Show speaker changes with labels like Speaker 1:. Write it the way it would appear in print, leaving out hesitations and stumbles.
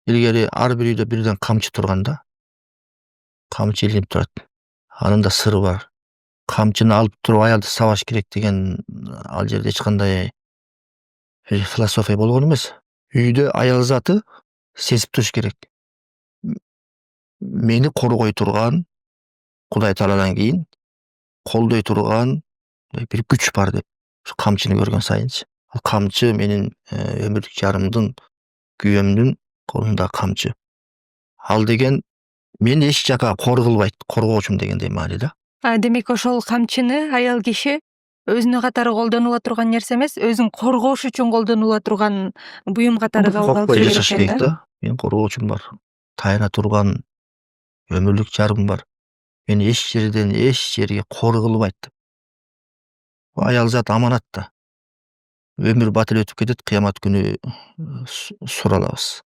Speaker 1: Илгери ар бир үйдө бирден камчы турган да. Камчы илинип турат. Анын да сыры бар. Камчыны алып туруп аялды сабаш керек деген ал жерде эч кандай философия болгон эмес. Үйдө аял заты сезип туруш керек. Мени коргой турган Кудай Тааладан кийин колдой турган бир күч бар деп. Ушу камчыны көргөн сайынчы. Ал камчы менин өмүрлүк жарымдын, күйөөмдүн колундагы камчы. Ал деген мени эч жака кор кылбайт, коргоочумун дегендей маани да.
Speaker 2: Демек ошол камчыны аял киши өзүнө катары колдонула турган нерсе эмес, өзүн коргош үчүн колдонула турган буюм катары кабыл алыш
Speaker 1: Коркпой
Speaker 2: керек
Speaker 1: жашаш
Speaker 2: экен
Speaker 1: керек да. Менин коргоочум бар. Таяна турган өмүрлүк жарым бар. Мени эч жерден эч жерге кор кылбайт деп. Аял зат аманат да. Өмүр батыл өтүп кетет, кыямат күнү суралабыз.